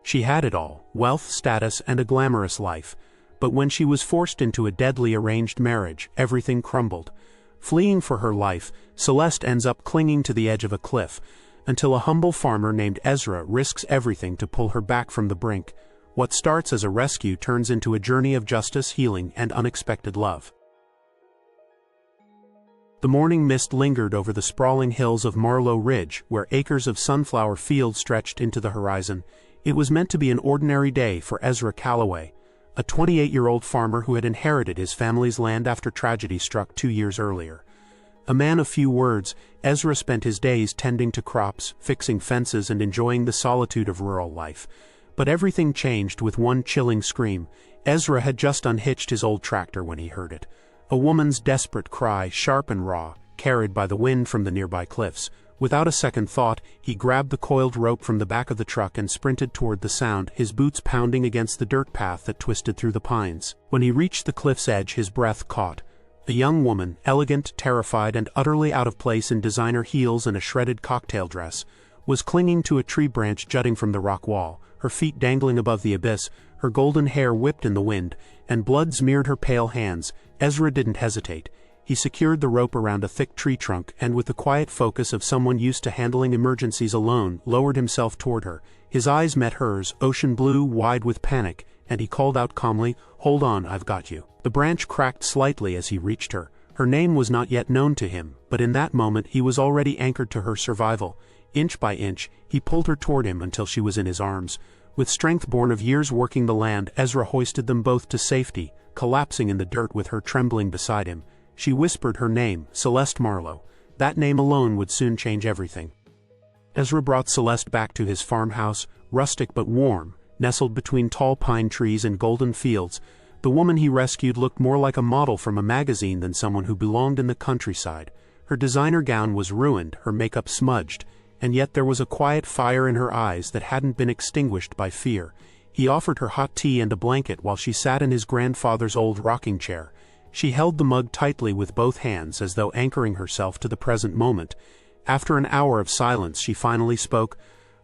She had it all: wealth, status, and a glamorous life. But when she was forced into a deadly arranged marriage, everything crumbled. Fleeing for her life, Celeste ends up clinging to the edge of a cliff, until a humble farmer named Ezra risks everything to pull her back from the brink. What starts as a rescue turns into a journey of justice, healing, and unexpected love. The morning mist lingered over the sprawling hills of Marlow Ridge, where acres of sunflower fields stretched into the horizon. It was meant to be an ordinary day for Ezra Calloway, a 28-year-old farmer who had inherited his family's land after tragedy struck 2 years earlier. A man of few words, Ezra spent his days tending to crops, fixing fences, and enjoying the solitude of rural life. But everything changed with one chilling scream. Ezra had just unhitched his old tractor when he heard it. A woman's desperate cry, sharp and raw, carried by the wind from the nearby cliffs. Without a second thought, he grabbed the coiled rope from the back of the truck and sprinted toward the sound, his boots pounding against the dirt path that twisted through the pines. When he reached the cliff's edge, his breath caught. A young woman, elegant, terrified, and utterly out of place in designer heels and a shredded cocktail dress, was clinging to a tree branch jutting from the rock wall, her feet dangling above the abyss, her golden hair whipped in the wind, and blood smeared her pale hands. Ezra didn't hesitate. He secured the rope around a thick tree trunk and, with the quiet focus of someone used to handling emergencies alone, lowered himself toward her. His eyes met hers, ocean blue, wide with panic, and he called out calmly, "Hold on, I've got you." The branch cracked slightly as he reached her. Her name was not yet known to him, but in that moment he was already anchored to her survival. Inch by inch, he pulled her toward him until she was in his arms. With strength born of years working the land, Ezra hoisted them both to safety, collapsing in the dirt with her trembling beside him. She whispered her name, Celeste Marlowe. That name alone would soon change everything. Ezra brought Celeste back to his farmhouse, rustic but warm, nestled between tall pine trees and golden fields. The woman he rescued looked more like a model from a magazine than someone who belonged in the countryside. Her designer gown was ruined, her makeup smudged, and yet there was a quiet fire in her eyes that hadn't been extinguished by fear. He offered her hot tea and a blanket while she sat in his grandfather's old rocking chair. She held the mug tightly with both hands as though anchoring herself to the present moment. After an hour of silence, she finally spoke.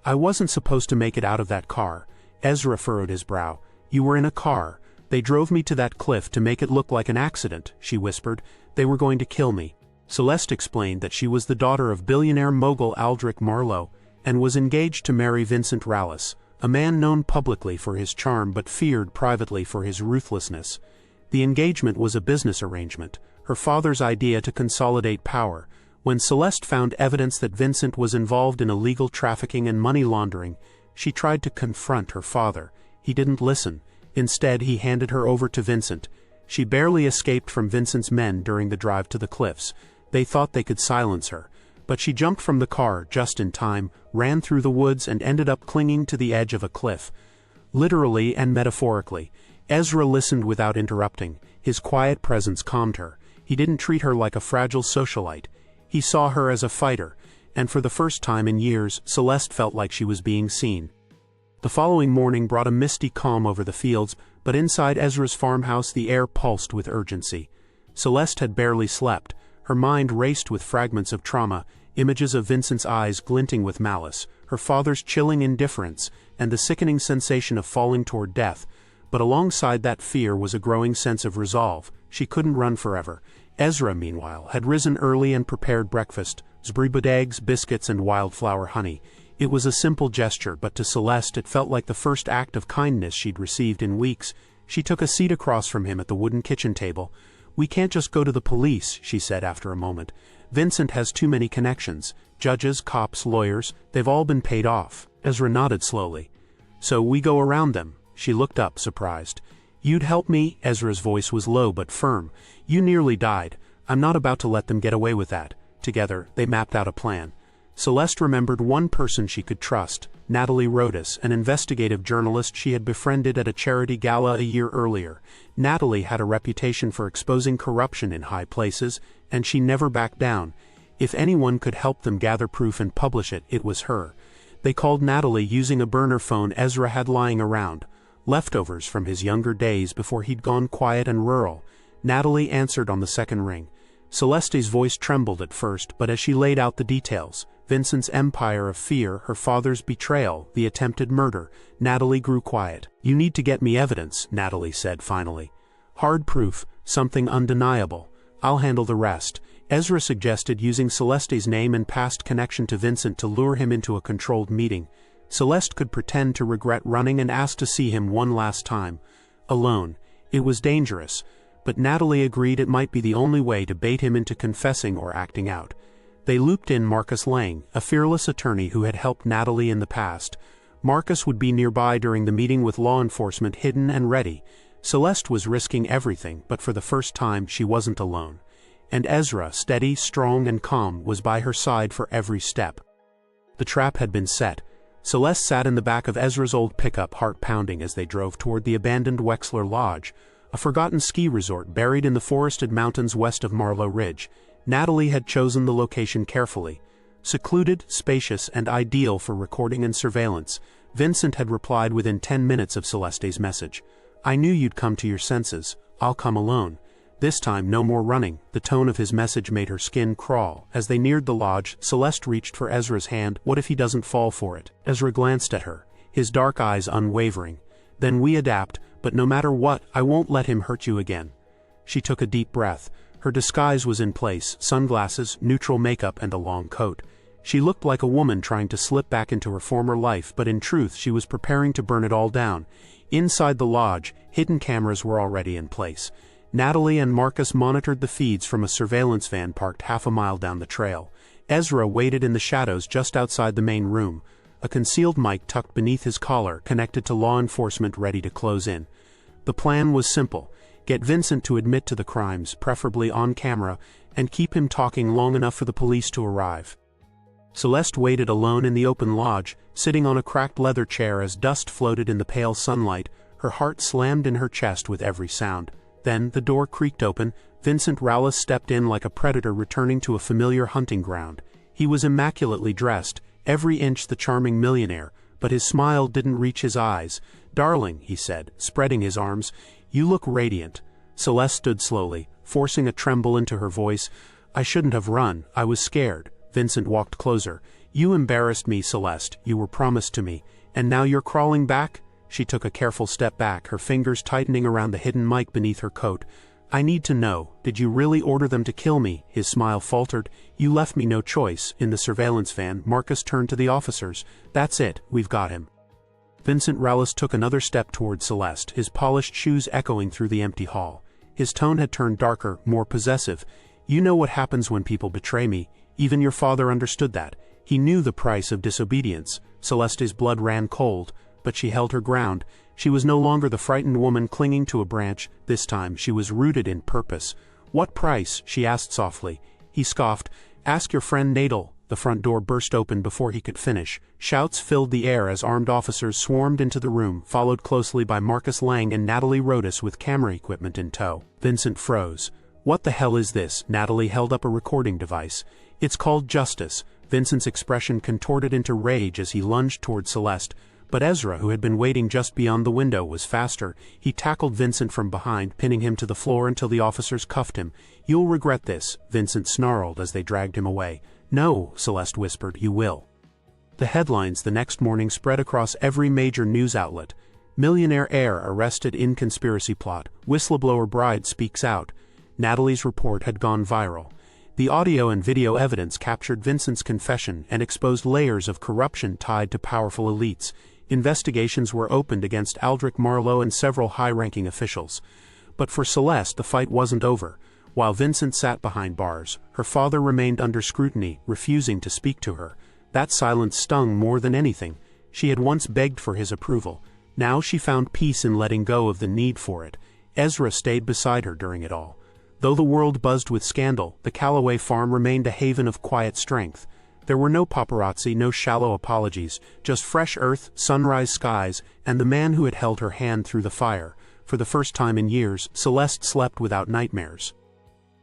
"I wasn't supposed to make it out of that car." Ezra furrowed his brow. "You were in a car. They drove me to that cliff to make it look like an accident," she whispered. "They were going to kill me." Celeste explained that she was the daughter of billionaire mogul Aldrich Marlowe, and was engaged to marry Vincent Rallis, a man known publicly for his charm but feared privately for his ruthlessness. The engagement was a business arrangement, her father's idea to consolidate power. When Celeste found evidence that Vincent was involved in illegal trafficking and money laundering, she tried to confront her father. He didn't listen. Instead, he handed her over to Vincent. She barely escaped from Vincent's men during the drive to the cliffs. They thought they could silence her, but she jumped from the car just in time, ran through the woods, and ended up clinging to the edge of a cliff. Literally and metaphorically, Ezra listened without interrupting. His quiet presence calmed her. He didn't treat her like a fragile socialite. He saw her as a fighter, and for the first time in years, Celeste felt like she was being seen. The following morning brought a misty calm over the fields, but inside Ezra's farmhouse the air pulsed with urgency. Celeste had barely slept. Her mind raced with fragments of trauma, images of Vincent's eyes glinting with malice, her father's chilling indifference, and the sickening sensation of falling toward death. But alongside that fear was a growing sense of resolve. She couldn't run forever. Ezra, meanwhile, had risen early and prepared breakfast, zbribud eggs, biscuits, and wildflower honey. It was a simple gesture, but to Celeste it felt like the first act of kindness she'd received in weeks. She took a seat across from him at the wooden kitchen table. "We can't just go to the police," she said after a moment. "Vincent has too many connections. Judges, cops, lawyers, they've all been paid off." Ezra nodded slowly. "So we go around them." She looked up, surprised. "You'd help me?" Ezra's voice was low but firm. "You nearly died. I'm not about to let them get away with that." Together, they mapped out a plan. Celeste remembered one person she could trust, Natalie Rodas, an investigative journalist she had befriended at a charity gala a year earlier. Natalie had a reputation for exposing corruption in high places, and she never backed down. If anyone could help them gather proof and publish it, it was her. They called Natalie using a burner phone Ezra had lying around, leftovers from his younger days before he'd gone quiet and rural. Natalie answered on the second ring. Celeste's voice trembled at first, but as she laid out the details, Vincent's empire of fear, her father's betrayal, the attempted murder. Natalie grew quiet. "You need to get me evidence," Natalie said finally. "Hard proof, something undeniable. I'll handle the rest." Ezra suggested using Celeste's name and past connection to Vincent to lure him into a controlled meeting. Celeste could pretend to regret running and ask to see him one last time. Alone. It was dangerous, but Natalie agreed it might be the only way to bait him into confessing or acting out. They looped in Marcus Lang, a fearless attorney who had helped Natalie in the past. Marcus would be nearby during the meeting with law enforcement hidden and ready. Celeste was risking everything, but for the first time she wasn't alone. And Ezra, steady, strong, and calm, was by her side for every step. The trap had been set. Celeste sat in the back of Ezra's old pickup, heart pounding as they drove toward the abandoned Wexler Lodge, a forgotten ski resort buried in the forested mountains west of Marlow Ridge. Natalie had chosen the location carefully. Secluded, spacious, and ideal for recording and surveillance. Vincent had replied within 10 minutes of Celeste's message. "I knew you'd come to your senses. I'll come alone." This time no more running. The tone of his message made her skin crawl. As they neared the lodge, Celeste reached for Ezra's hand. "What if he doesn't fall for it?" Ezra glanced at her, his dark eyes unwavering. "Then we adapt, but no matter what, I won't let him hurt you again." She took a deep breath. Her disguise was in place, sunglasses, neutral makeup, and a long coat. She looked like a woman trying to slip back into her former life, but in truth she was preparing to burn it all down. Inside the lodge, hidden cameras were already in place. Natalie and Marcus monitored the feeds from a surveillance van parked half a mile down the trail. Ezra waited in the shadows just outside the main room, a concealed mic tucked beneath his collar, connected to law enforcement ready to close in. The plan was simple: get Vincent to admit to the crimes, preferably on camera, and keep him talking long enough for the police to arrive. Celeste waited alone in the open lodge, sitting on a cracked leather chair as dust floated in the pale sunlight. Her heart slammed in her chest with every sound. Then the door creaked open. Vincent Rallis stepped in like a predator returning to a familiar hunting ground. He was immaculately dressed, every inch the charming millionaire, but his smile didn't reach his eyes. "Darling," he said, spreading his arms, "you look radiant." Celeste stood slowly, forcing a tremble into her voice. "I shouldn't have run. I was scared." Vincent walked closer. "You embarrassed me, Celeste. You were promised to me. And now you're crawling back?" She took a careful step back, her fingers tightening around the hidden mic beneath her coat. "I need to know, did you really order them to kill me?" His smile faltered. "You left me no choice." In the surveillance van, Marcus turned to the officers. "That's it, we've got him." Vincent Rallis took another step toward Celeste, his polished shoes echoing through the empty hall. His tone had turned darker, more possessive. "You know what happens when people betray me. Even your father understood that. He knew the price of disobedience." Celeste's blood ran cold, but she held her ground. She was no longer the frightened woman clinging to a branch. This time she was rooted in purpose. "What price?" she asked softly. He scoffed. "Ask your friend Nadal." The front door burst open before he could finish. Shouts filled the air as armed officers swarmed into the room, followed closely by Marcus Lang and Natalie Rodas with camera equipment in tow. Vincent froze. "What the hell is this?" Natalie held up a recording device. "It's called justice." Vincent's expression contorted into rage as he lunged toward Celeste. But Ezra, who had been waiting just beyond the window, was faster. He tackled Vincent from behind, pinning him to the floor until the officers cuffed him. "You'll regret this," Vincent snarled as they dragged him away. "No," Celeste whispered, "you will." The headlines the next morning spread across every major news outlet. "Millionaire heir arrested in conspiracy plot. Whistleblower bride speaks out." Natalie's report had gone viral. The audio and video evidence captured Vincent's confession and exposed layers of corruption tied to powerful elites. Investigations were opened against Aldrich Marlowe and several high-ranking officials. But for Celeste, the fight wasn't over. While Vincent sat behind bars, her father remained under scrutiny, refusing to speak to her. That silence stung more than anything. She had once begged for his approval. Now she found peace in letting go of the need for it. Ezra stayed beside her during it all. Though the world buzzed with scandal, the Callaway farm remained a haven of quiet strength. There were no paparazzi, no shallow apologies, just fresh earth, sunrise skies, and the man who had held her hand through the fire. For the first time in years, Celeste slept without nightmares.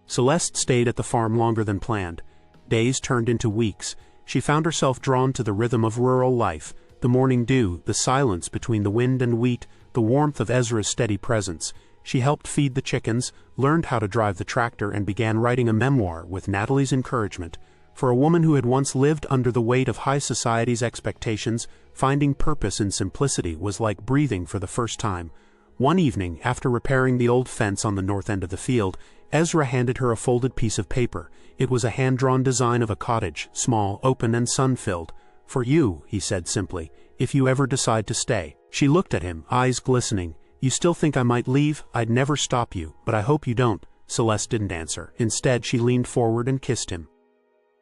Celeste stayed at the farm longer than planned. Days turned into weeks. She found herself drawn to the rhythm of rural life, the morning dew, the silence between the wind and wheat, the warmth of Ezra's steady presence. She helped feed the chickens, learned how to drive the tractor, and began writing a memoir with Natalie's encouragement. For a woman who had once lived under the weight of high society's expectations, finding purpose in simplicity was like breathing for the first time. One evening, after repairing the old fence on the north end of the field, Ezra handed her a folded piece of paper. It was a hand-drawn design of a cottage, small, open, and sun-filled. "For you," he said simply, "if you ever decide to stay." She looked at him, eyes glistening. "You still think I might leave? I'd never stop you, but I hope you don't." Celeste didn't answer. Instead, she leaned forward and kissed him.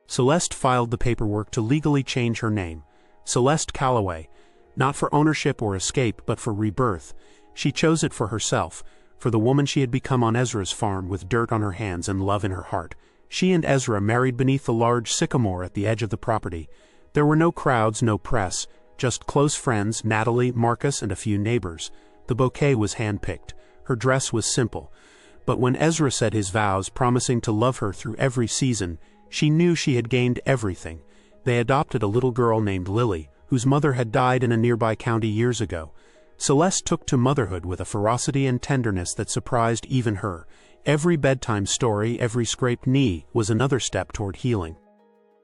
Celeste filed the paperwork to legally change her name. Celeste Calloway. Not for ownership or escape, but for rebirth. She chose it for herself, for the woman she had become on Ezra's farm with dirt on her hands and love in her heart. She and Ezra married beneath the large sycamore at the edge of the property. There were no crowds, no press, just close friends, Natalie, Marcus, and a few neighbors. The bouquet was hand-picked. Her dress was simple. But when Ezra said his vows, promising to love her through every season, she knew she had gained everything. They adopted a little girl named Lily, whose mother had died in a nearby county years ago. Celeste took to motherhood with a ferocity and tenderness that surprised even her. Every bedtime story, every scraped knee, was another step toward healing.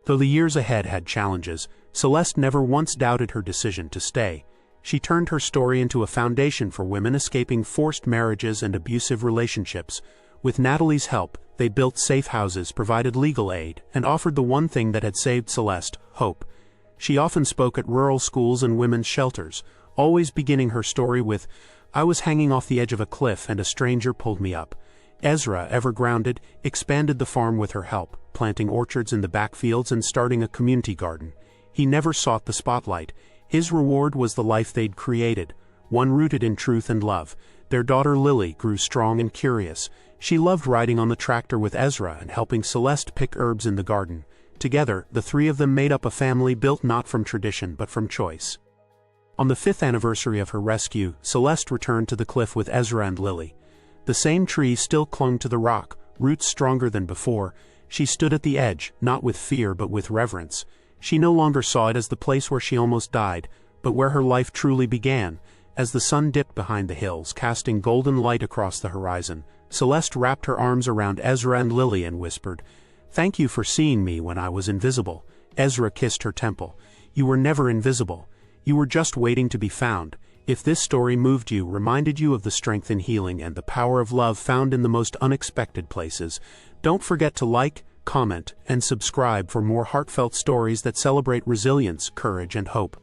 Though the years ahead had challenges, Celeste never once doubted her decision to stay. She turned her story into a foundation for women escaping forced marriages and abusive relationships. With Natalie's help, they built safe houses, provided legal aid, and offered the one thing that had saved Celeste, hope. She often spoke at rural schools and women's shelters, always beginning her story with, "I was hanging off the edge of a cliff and a stranger pulled me up." Ezra, ever grounded, expanded the farm with her help, planting orchards in the backfields and starting a community garden. He never sought the spotlight. His reward was the life they'd created, one rooted in truth and love. Their daughter Lily grew strong and curious. She loved riding on the tractor with Ezra and helping Celeste pick herbs in the garden. Together, the three of them made up a family built not from tradition but from choice. On the 5th anniversary of her rescue, Celeste returned to the cliff with Ezra and Lily. The same tree still clung to the rock, roots stronger than before. She stood at the edge, not with fear but with reverence. She no longer saw it as the place where she almost died, but where her life truly began. As the sun dipped behind the hills, casting golden light across the horizon, Celeste wrapped her arms around Ezra and Lily and whispered, "Thank you for seeing me when I was invisible." Ezra kissed her temple. "You were never invisible. You were just waiting to be found." If this story moved you, reminded you of the strength in healing and the power of love found in the most unexpected places, don't forget to like, comment, and subscribe for more heartfelt stories that celebrate resilience, courage, and hope.